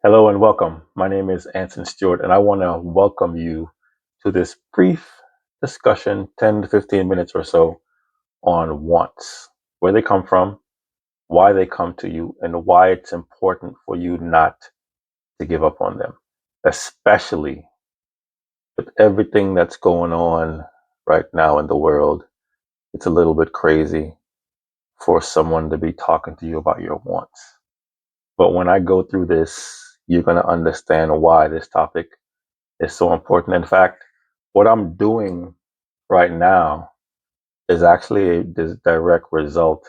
Hello and welcome. My name is Anson Stewart, and I want to welcome you to this brief discussion, 10 to 15 minutes or so, on wants, where they come from, why they come to you, and why it's important for you not to give up on them, especially with everything that's going on right now in the world. It's a little bit crazy for someone to be talking to you about your wants. But when I go through this, you're going to understand why this topic is so important. In fact, what I'm doing right now is actually a direct result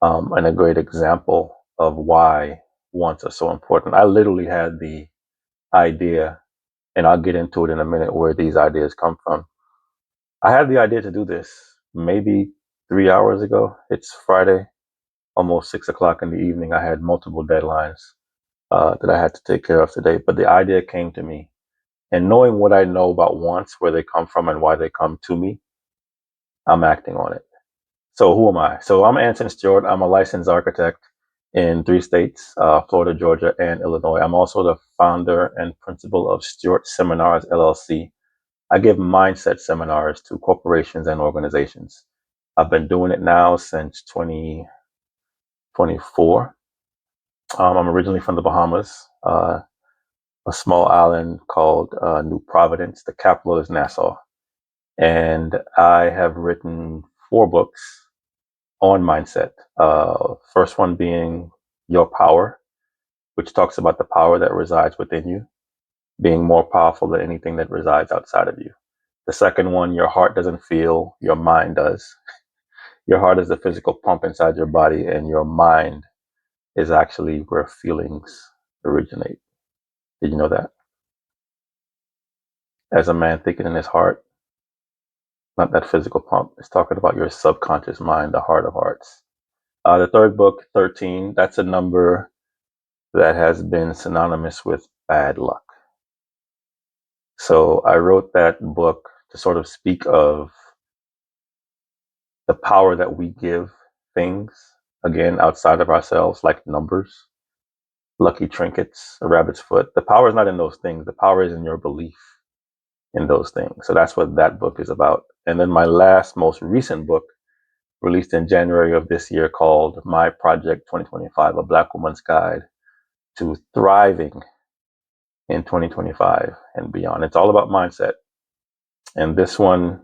and a great example of why wants are so important. I literally had the idea, and I'll get into it in a minute where these ideas come from. I had the idea to do this maybe 3 hours ago. It's Friday, almost 6 o'clock in the evening. I had multiple deadlines that I had to take care of today, but the idea came to me. And knowing what I know about wants, where they come from, and why they come to me, I'm acting on it. So who am I? So I'm Anson Stewart. I'm a licensed architect in 3 states, Florida, Georgia, and Illinois. I'm also the founder and principal of Stewart Seminars, LLC. I give mindset seminars to corporations and organizations. I've been doing it now since 2024. I'm originally from the Bahamas, a small island called New Providence. The capital is Nassau. And I have written 4 books on mindset. First one being Your Power, which talks about the power that resides within you, being more powerful than anything that resides outside of you. The second one, Your Heart Doesn't Feel, Your Mind Does. Your heart is the physical pump inside your body, and your mind is actually where feelings originate. Did you know that? As a man thinking in his heart, not that physical pump. It's talking about your subconscious mind, the heart of hearts. The third book, 13, that's a number that has been synonymous with bad luck. So I wrote that book to sort of speak of the power that we give things, again, outside of ourselves, like numbers, lucky trinkets, a rabbit's foot. The power is not in those things. The power is in your belief in those things. So that's what that book is about. And then my last, most recent book, released in January of this year, called My Project 2025, A Black Woman's Guide to Thriving in 2025 and beyond. It's all about mindset. And this one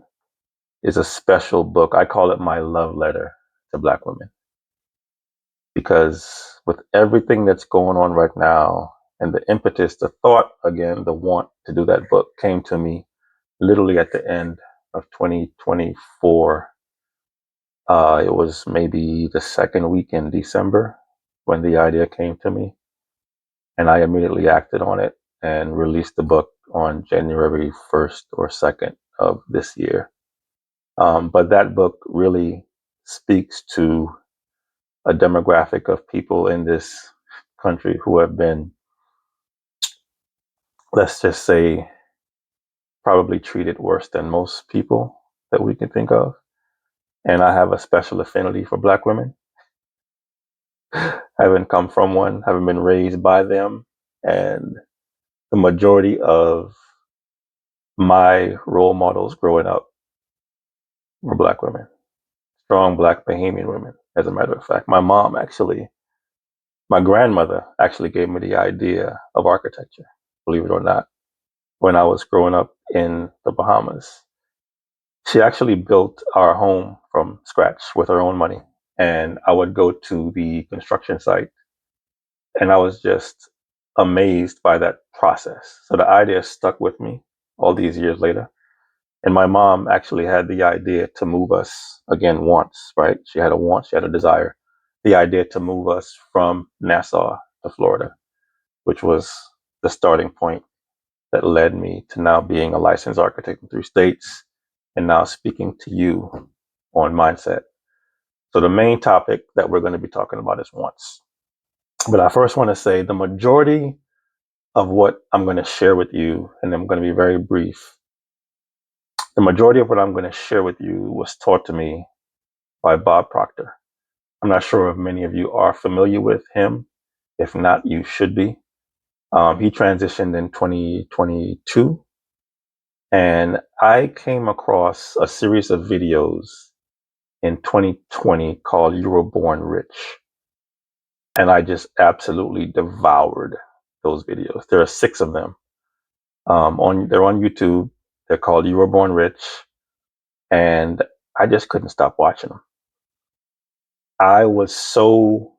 is a special book. I call it my love letter to Black women. Because with everything that's going on right now, and the impetus, the thought, again, the want to do that book came to me literally at the end of 2024. It was maybe the second week in December when the idea came to me. And I immediately acted on it and released the book on January 1st or 2nd of this year. But that book really speaks to a demographic of people in this country who have been, let's just say, probably treated worse than most people that we can think of. And I have a special affinity for Black women. Haven't come from one, haven't been raised by them. And the majority of my role models growing up were Black women, strong Black Bahamian women. As a matter of fact, my grandmother actually gave me the idea of architecture, believe it or not, when I was growing up in the Bahamas. She actually built our home from scratch with her own money. And I would go to the construction site, and I was just amazed by that process. So the idea stuck with me all these years later. And my mom actually had the idea to move us, again, once, right? She had a want, she had a desire, the idea to move us from Nassau to Florida, which was the starting point that led me to now being a licensed architect in 3 states and now speaking to you on mindset. So the main topic that we're going to be talking about is wants. But I first want to say the majority of what I'm going to share with you, and I'm going to be very brief, the majority of what I'm going to share with you was taught to me by Bob Proctor. I'm not sure if many of you are familiar with him. If not, you should be. He transitioned in 2022, and I came across a series of videos in 2020 called "You Were Born Rich," and I just absolutely devoured those videos. There are 6 of them. They're on YouTube. They're called "You Were Born Rich," and I just couldn't stop watching them. I was so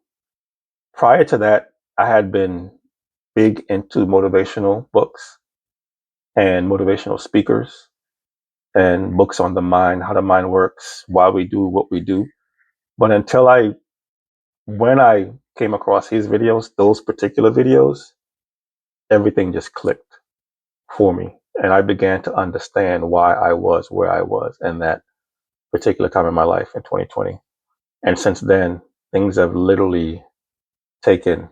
prior to that, I had been big into motivational books and motivational speakers and books on the mind, how the mind works, why we do what we do. But when I came across his videos, those particular videos, everything just clicked for me. And I began to understand why I was where I was in that particular time in my life in 2020. And since then, things have literally taken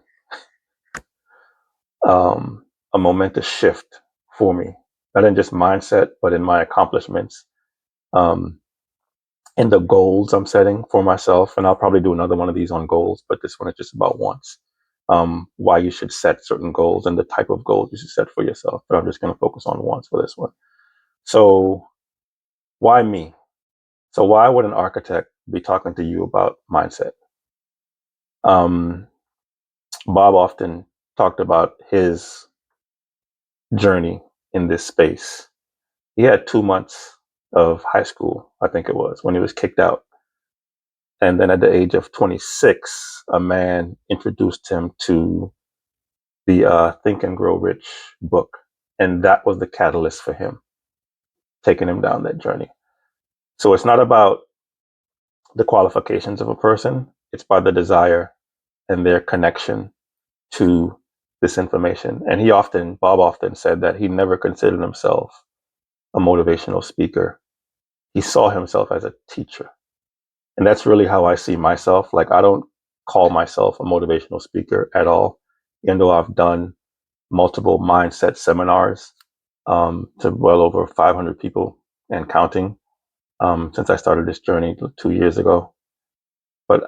a momentous shift for me, not in just mindset, but in my accomplishments, um, in the goals I'm setting for myself. And I'll probably do another one of these on goals, but this one is just about wants. Why you should set certain goals and the type of goals you should set for yourself. But I'm just going to focus on wants for this one. So, why me? So, why would an architect be talking to you about mindset? Um, Bob often talked about his journey in this space. He had 2 months of high school, I think it was, when he was kicked out. And then at the age of 26, a man introduced him to the Think and Grow Rich book. And that was the catalyst for him, taking him down that journey. So it's not about the qualifications of a person, it's by the desire and their connection to this information. And Bob often said that he never considered himself a motivational speaker. He saw himself as a teacher. And that's really how I see myself. Like, I don't call myself a motivational speaker at all, even though I've done multiple mindset seminars to well over 500 people and counting since I started this journey 2 years ago. But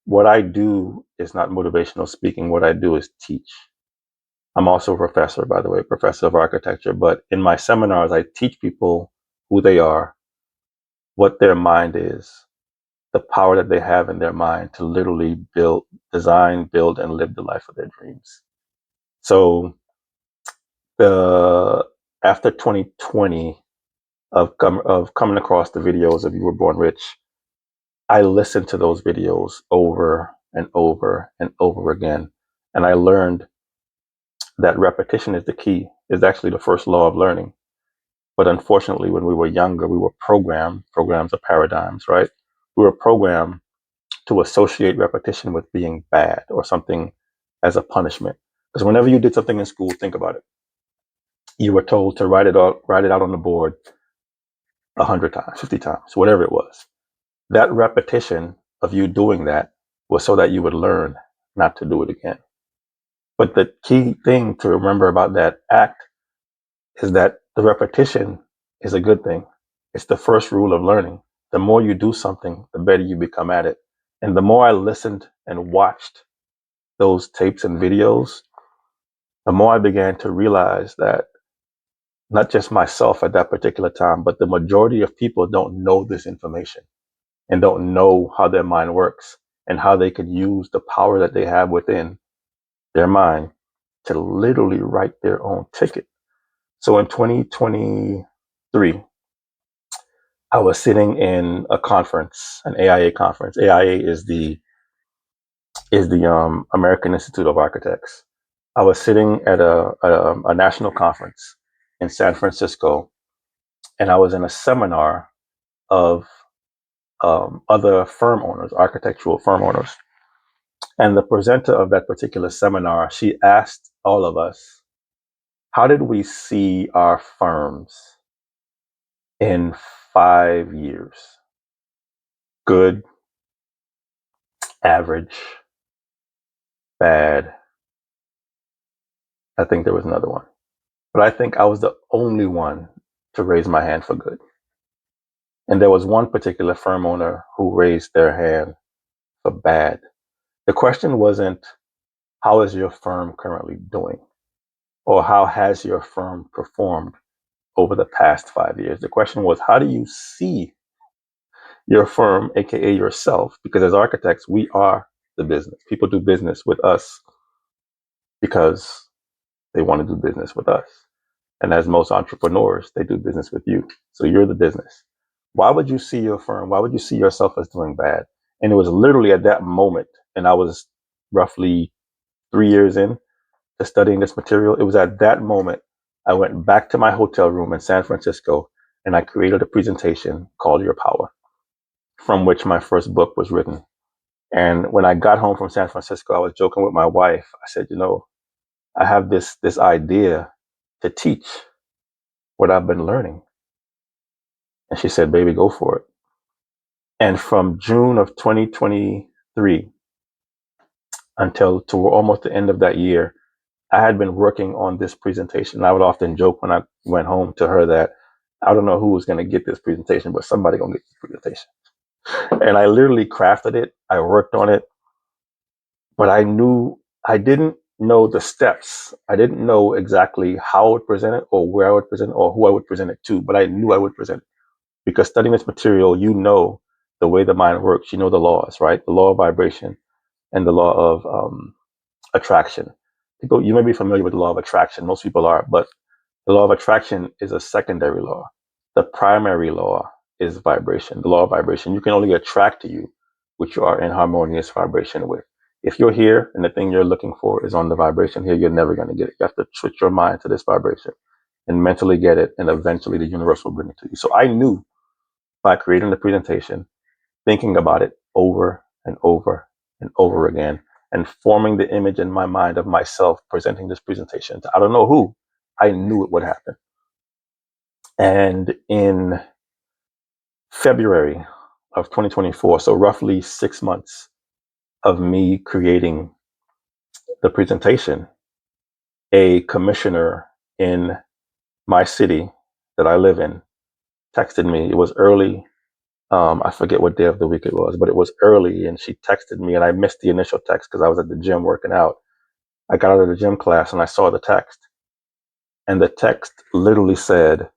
what I do is not motivational speaking. What I do is teach. I'm also a professor, by the way, professor of architecture. But in my seminars, I teach people who they are, what their mind is, the power that they have in their mind to literally design, build, and live the life of their dreams. So the after 2020 of coming across the videos of You Were Born Rich, I listened to those videos over and over and over again, and I learned that repetition is the key. Is actually the first law of learning. But unfortunately, when we were younger, we were programmed. Programs are paradigms, right? We were programmed to associate repetition with being bad or something as a punishment. Because whenever you did something in school, think about it. You were told to write it out on the board 100 times, 50 times, whatever it was. That repetition of you doing that was so that you would learn not to do it again. But the key thing to remember about that act is that the repetition is a good thing. It's the first rule of learning. The more you do something, the better you become at it. And the more I listened and watched those tapes and videos, the more I began to realize that not just myself at that particular time, but the majority of people don't know this information and don't know how their mind works and how they can use the power that they have within their mind to literally write their own ticket. So in 2023, I was sitting in a conference, an AIA conference. AIA is the American Institute of Architects. I was sitting at a national conference in San Francisco, and I was in a seminar of other firm owners, architectural firm owners. And the presenter of that particular seminar, she asked all of us, how did we see our firms in 5 years? Good, average, bad. I think there was another one. But I think I was the only one to raise my hand for good. And there was one particular firm owner who raised their hand for bad. The question wasn't, how is your firm currently doing? Or how has your firm performed over the past 5 years? The question was, how do you see your firm, aka yourself? Because as architects, we are the business. People do business with us because they want to do business with us. And as most entrepreneurs, they do business with you. So you're the business. Why would you see your firm? Why would you see yourself as doing bad? And it was literally at that moment, and I was roughly 3 years in to studying this material. It was at that moment I went back to my hotel room in San Francisco and I created a presentation called Your Power, from which my first book was written. And when I got home from San Francisco, I was joking with my wife. I said, I have this idea to teach what I've been learning. And she said, baby, go for it. And from June of 2023 until to almost the end of that year, I had been working on this presentation. I would often joke when I went home to her that I don't know who was going to get this presentation, but somebody going to get this presentation. And I literally crafted it. I worked on it, but I didn't know the steps. I didn't know exactly how I would present it or where I would present it or who I would present it to, but I knew I would present it because studying this material, the way the mind works, the laws, right? The law of vibration and the law of attraction. People, you may be familiar with the law of attraction. Most people are, but the law of attraction is a secondary law. The primary law is vibration, the law of vibration. You can only attract to you which you are in harmonious vibration with. If you're here and the thing you're looking for is on the vibration here, you're never going to get it. You have to switch your mind to this vibration and mentally get it, and eventually the universe will bring it to you. So I knew by creating the presentation, thinking about it over and over and over again, and forming the image in my mind of myself presenting this presentation to I don't know who, I knew it would happen. And in February of 2024, so roughly 6 months of me creating the presentation, a commissioner in my city that I live in texted me. It was early. I forget what day of the week it was, but it was early, and she texted me, and I missed the initial text because I was at the gym working out. I got out of the gym class and I saw the text, and the text literally said,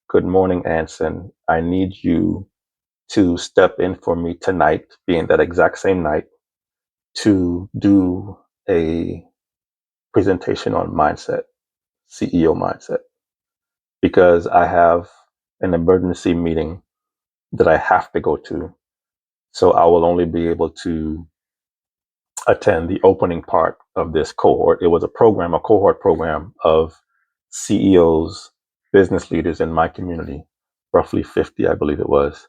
"Good morning, Anson. I need you to step in for me tonight," being that exact same night, to do a presentation on mindset, CEO mindset, because I have an emergency meeting that I have to go to. So I will only be able to attend the opening part of this cohort. It was a cohort program of CEOs, business leaders in my community, roughly 50, I believe it was,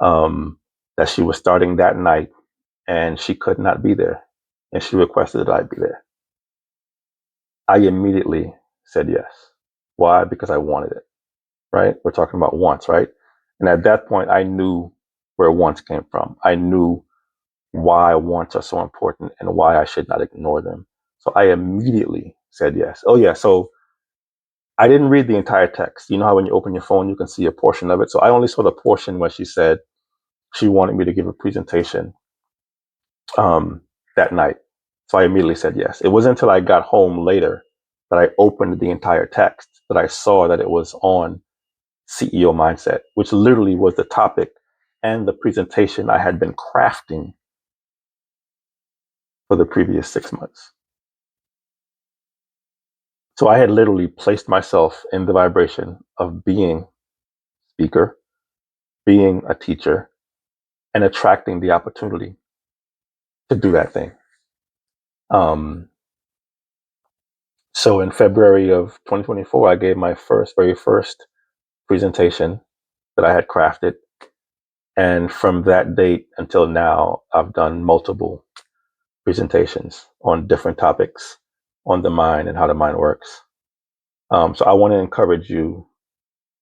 that she was starting that night, and she could not be there. And she requested that I be there. I immediately said yes. Why? Because I wanted it, right? We're talking about wants, right? And at that point, I knew where wants came from. I knew why wants are so important and why I should not ignore them. So I immediately said yes. Oh, yeah. So I didn't read the entire text. You know how when you open your phone, you can see a portion of it. So I only saw the portion where she said she wanted me to give a presentation um, that night. So I immediately said yes. It wasn't until I got home later that I opened the entire text that I saw that it was on CEO mindset, which literally was the topic and the presentation I had been crafting for the previous 6 months. So I had literally placed myself in the vibration of being a speaker, being a teacher, and attracting the opportunity to do that thing. So in February of 2024, I gave my very first presentation that I had crafted. And from that date until now, I've done multiple presentations on different topics on the mind and how the mind works. So I want to encourage you.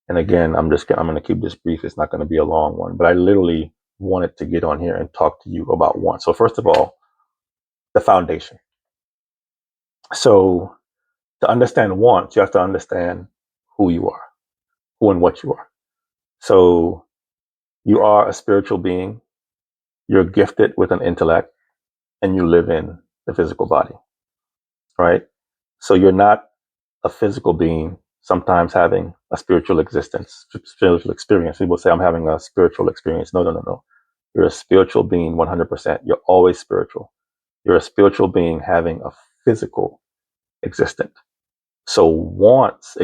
And again, I'm going to keep this brief. It's not going to be a long one, but I literally wanted to get on here and talk to you about one. So first of all, the foundation. So to understand wants, you have to understand who you are, who and what you are. So you are a spiritual being. You're gifted with an intellect, and you live in the physical body, right? So you're not a physical being sometimes having a spiritual existence, spiritual experience. People say, I'm having a spiritual experience. No, no, no, no. You're a spiritual being 100%. You're always spiritual. You're a spiritual being having a physical existence. So wants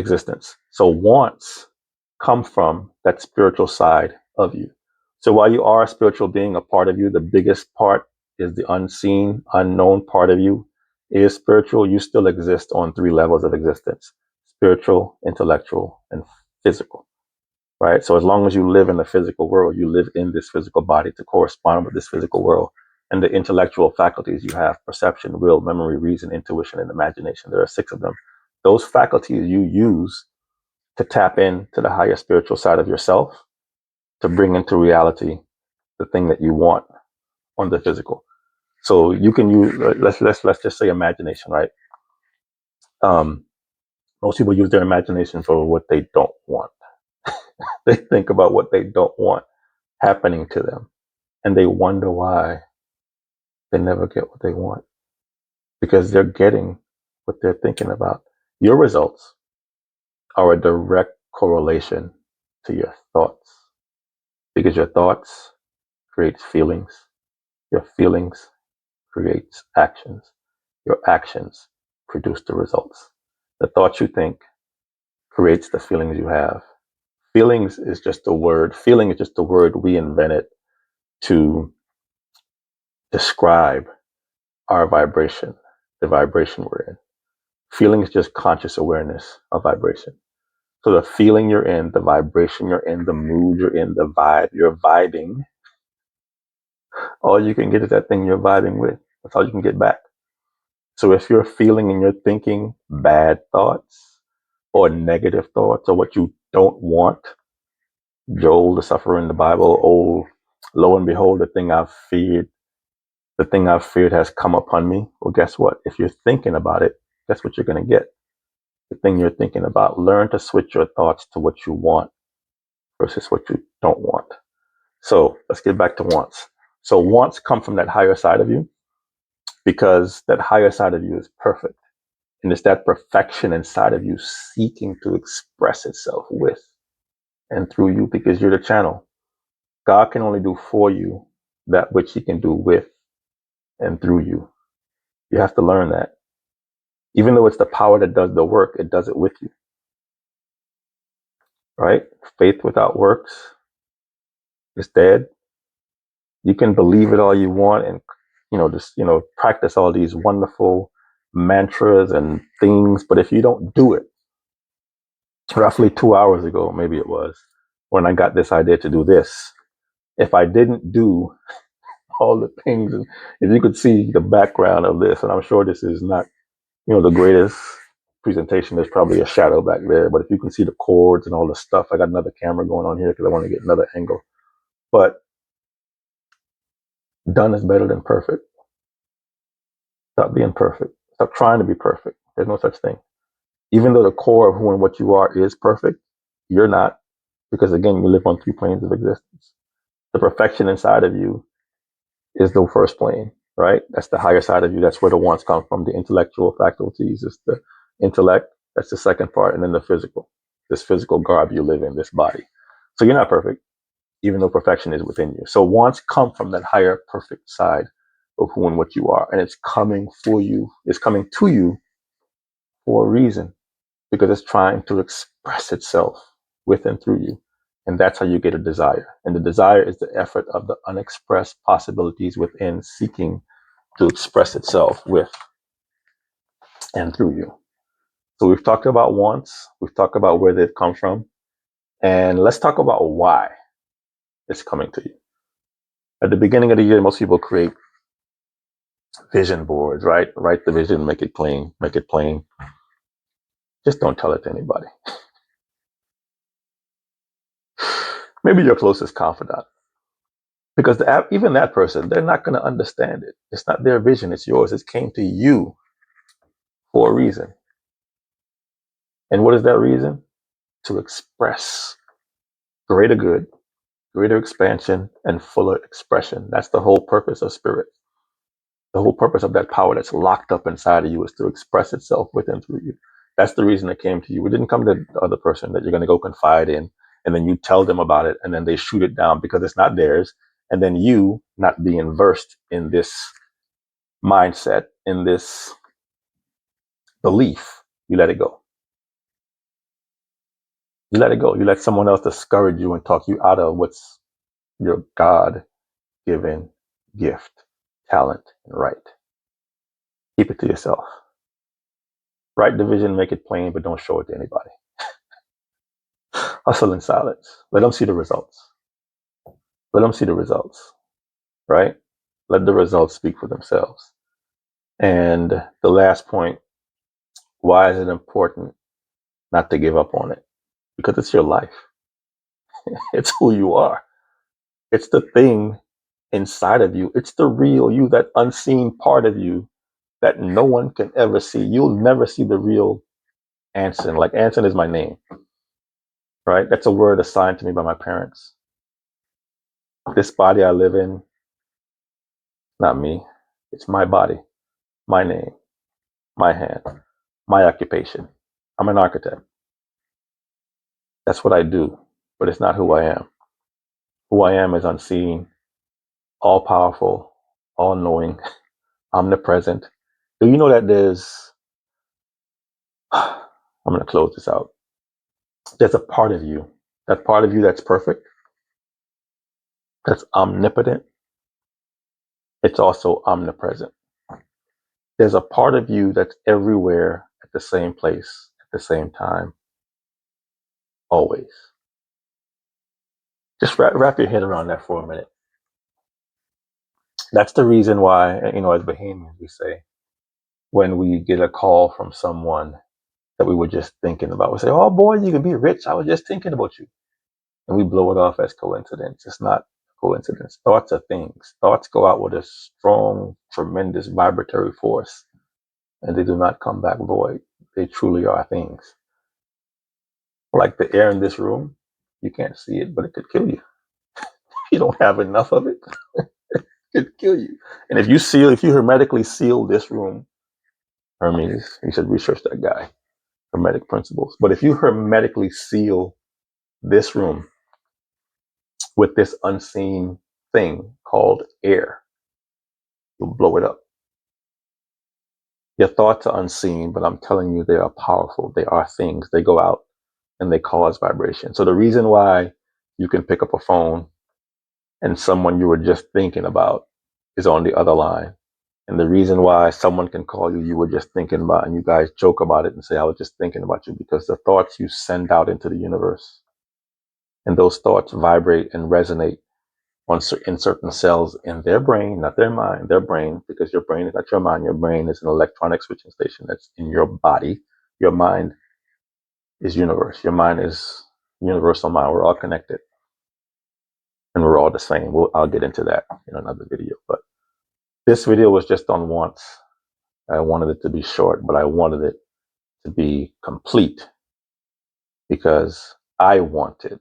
come from that spiritual side of you. So while you are a spiritual being, a part of you, the biggest part is the unseen, unknown part of you is spiritual. You still exist on three levels of existence: spiritual, intellectual, and physical. Right? So as long as you live in the physical world, you live in this physical body to correspond with this physical world. And the intellectual faculties you have: perception, will, memory, reason, intuition, and imagination. There are 6 of them. Those faculties you use to tap into the higher spiritual side of yourself to bring into reality the thing that you want on the physical. So you can use, let's just say imagination, right? Most people use their imagination for what they don't want. They think about what they don't want happening to them, and they wonder why they never get what they want, because they're getting what they're thinking about. Your results are a direct correlation to your thoughts, because your thoughts create feelings, your feelings creates actions, your actions produce the results. The thoughts you think creates the feelings you have. Feelings is just a word. Feeling is just a word we invented to describe our vibration, the vibration we're in. Feeling is just conscious awareness of vibration. So the feeling you're in, the vibration you're in, the mood you're in, the vibe you're vibing, all you can get is that thing you're vibing with. That's all you can get back. So if you're feeling and you're thinking bad thoughts or negative thoughts or what you don't want, Joel, the sufferer in the Bible, oh, lo and behold, the thing I've feared has come upon me. Well, guess what? If you're thinking about it, guess what you're going to get? The thing you're thinking about. Learn to switch your thoughts to what you want versus what you don't want. So let's get back to wants. So wants come from that higher side of you, because that higher side of you is perfect. And it's that perfection inside of you seeking to express itself with and through you, because you're the channel. God can only do for you that which he can do with and through you. You have to learn that. Even though it's the power that does the work, it does it with you. Right? Faith without works is dead. You can believe it all you want and just practice all these wonderful mantras and things, but if you don't do it, roughly 2 hours ago, maybe it was, when I got this idea to do this, if I didn't do all the things, and if you could see the background of this, and I'm sure this is not the greatest presentation, there's probably a shadow back there, but if you can see the cords and all the stuff, I got another camera going on here because I want to get another angle. But done is better than perfect. Stop being perfect. Stop trying to be perfect. There's no such thing. Even though the core of who and what you are is perfect, you're not, because again, you live on 3 planes of existence. The perfection inside of you is the first plane, right? That's the higher side of you. That's where the wants come from. The intellectual faculties is the intellect. That's the second part. And then the physical, this physical garb you live in, this body. So you're not perfect, even though perfection is within you. So wants come from that higher perfect side of who and what you are. And it's coming for you. It's coming to you for a reason, because it's trying to express itself with and through you. And that's how you get a desire. And the desire is the effort of the unexpressed possibilities within seeking to express itself with and through you. So we've talked about wants, we've talked about where they've come from, and let's talk about why it's coming to you. At the beginning of the year, most people create vision boards, right? Write the vision, make it plain, make it plain. Just don't tell it to anybody. Maybe your closest confidant. Because even that person, they're not going to understand it. It's not their vision, it's yours. It came to you for a reason. And what is that reason? To express greater good, greater expansion, and fuller expression. That's the whole purpose of spirit. The whole purpose of that power that's locked up inside of you is to express itself with and through you. That's the reason it came to you. It didn't come to the other person that you're going to go confide in, and then you tell them about it, and then they shoot it down because it's not theirs. And then you, not being versed in this mindset, in this belief, you let it go. You let it go. You let someone else discourage you and talk you out of what's your God given gift, talent, and right. Keep it to yourself. Write the vision, make it plain, but don't show it to anybody. Hustle in silence. Let them see the results. Let them see the results, right? Let the results speak for themselves. And the last point, why is it important not to give up on it? Because it's your life. It's who you are. It's the thing inside of you. It's the real you, that unseen part of you that no one can ever see. You'll never see the real Anson. Like Anson is my name, right? That's a word assigned to me by my parents. This body I live in, not me. It's my body, my name, my hand, my occupation. I'm an architect. That's what I do, but it's not who I am. Who I am is unseen, all powerful, all knowing, omnipresent. Do you know that I'm going to close this out. There's a part of you, that part of you that's perfect, that's omnipotent. It's also omnipresent. There's a part of you that's everywhere at the same place, at the same time, always. Just wrap your head around that for a minute. That's the reason why, as Bahamians, we say, when we get a call from someone that we were just thinking about, we say, oh boy, you can be rich. I was just thinking about you. And we blow it off as coincidence. It's not coincidence. Thoughts are things. Thoughts go out with a strong, tremendous vibratory force, and they do not come back void. They truly are things. Like the air in this room, you can't see it, but it could kill you. If you don't have enough of it, it could kill you. And if you hermetically seal this room, Hermes, you should research that guy, hermetic principles. But if you hermetically seal this room with this unseen thing called air, you'll blow it up. Your thoughts are unseen, but I'm telling you, they are powerful. They are things. They go out and they cause vibration. So the reason why you can pick up a phone and someone you were just thinking about is on the other line. And the reason why someone can call you were just thinking about, and you guys joke about it and say, I was just thinking about you, because the thoughts you send out into the universe, and those thoughts vibrate and resonate in certain cells in their brain, not their mind, their brain, because your brain is not your mind. Your brain is an electronic switching station that's in your body. Your mind is universe. Your mind is universal mind. We're all connected and we're all the same. I'll get into that in another video. But this video was just on wants. I wanted it to be short, but I wanted it to be complete because I wanted to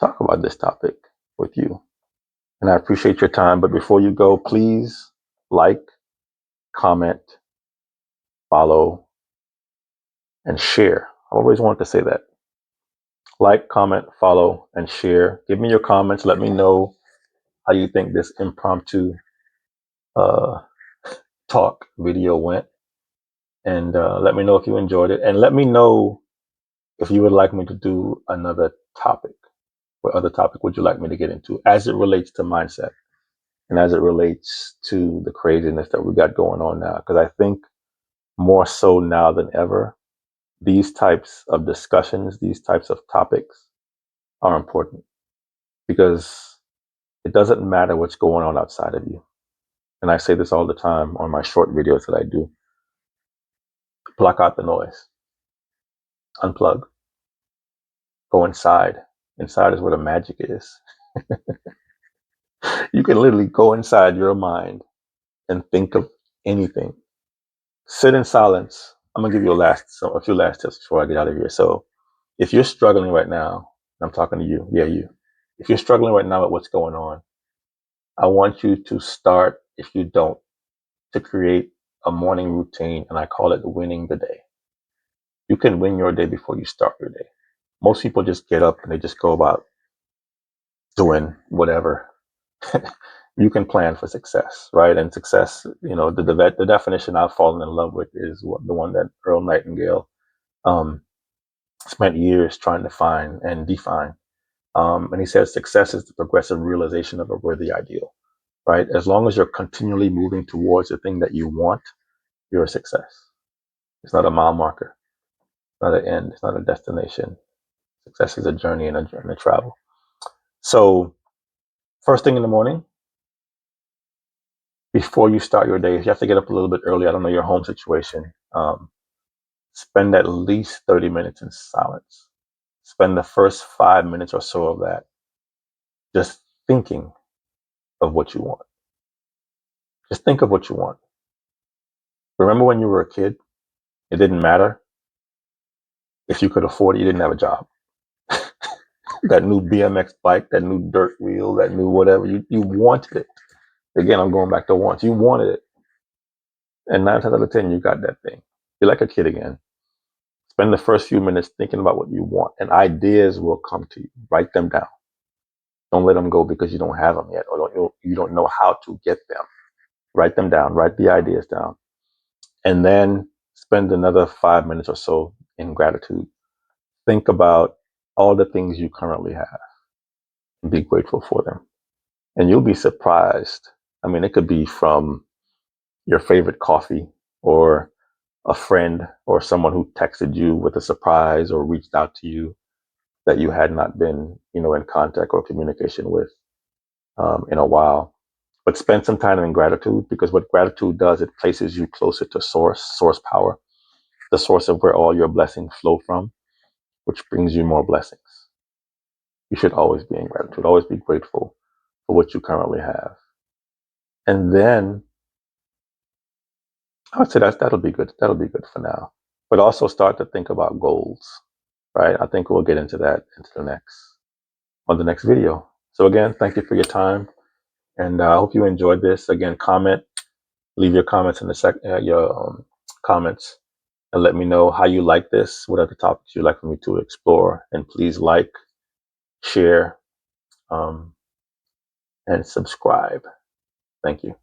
talk about this topic with you. And I appreciate your time. But before you go, please like, comment, follow, and share. I always want to say that. Like, comment, follow, and share. Give me your comments. Let me know how you think this impromptu talk video went. And let me know if you enjoyed it. And let me know if you would like me to do another topic. What other topic would you like me to get into as it relates to mindset and as it relates to the craziness that we got going on now? Because I think more so now than ever, these types of discussions, these types of topics are important, because it doesn't matter what's going on outside of you. And I say this all the time on my short videos that I do. Block out the noise. Unplug. Go inside. Inside is where the magic is. You can literally go inside your mind and think of anything. Sit in silence. I'm gonna give you a few last tips before I get out of here. So if you're struggling right now, I'm talking to you. Yeah, you. If you're struggling right now with what's going on, I want you to start, if you don't, to create a morning routine, and I call it winning the day. You can win your day before you start your day. Most people just get up and they just go about doing whatever. You can plan for success, right? And success, the definition I've fallen in love with is the one that Earl Nightingale um, spent years trying to find and define. And he says success is the progressive realization of a worthy ideal, right? As long as you're continually moving towards the thing that you want, you're a success. It's not a mile marker, not an end, it's not a destination. Success is a journey and a travel. So, first thing in the morning, before you start your day, if you have to get up a little bit early, I don't know your home situation, spend at least 30 minutes in silence. Spend the first 5 minutes or so of that just thinking of what you want. Just think of what you want. Remember when you were a kid, it didn't matter if you could afford it, you didn't have a job. That new BMX bike, that new dirt wheel, that new whatever, you wanted it. Again, I'm going back to wants. You wanted it. And 9 times out of 10, you got that thing. You're like a kid again. Spend the first few minutes thinking about what you want, and ideas will come to you. Write them down. Don't let them go because you don't have them yet, or you don't know how to get them. Write them down. Write the ideas down. And then spend another 5 minutes or so in gratitude. Think about all the things you currently have and be grateful for them. And you'll be surprised. I mean, it could be from your favorite coffee, or a friend, or someone who texted you with a surprise or reached out to you that you had not been, in contact or communication with in a while. But spend some time in gratitude, because what gratitude does, it places you closer to source power, the source of where all your blessings flow from, which brings you more blessings. You should always be in gratitude, always be grateful for what you currently have. And then I would say that'll be good. That'll be good for now. But also start to think about goals, right? I think we'll get into that on the next video. So again, thank you for your time, and I hope you enjoyed this. Again, leave your comments in your comments, and let me know how you like this. What other topics you'd like for me to explore, and please like, share, and subscribe. Thank you.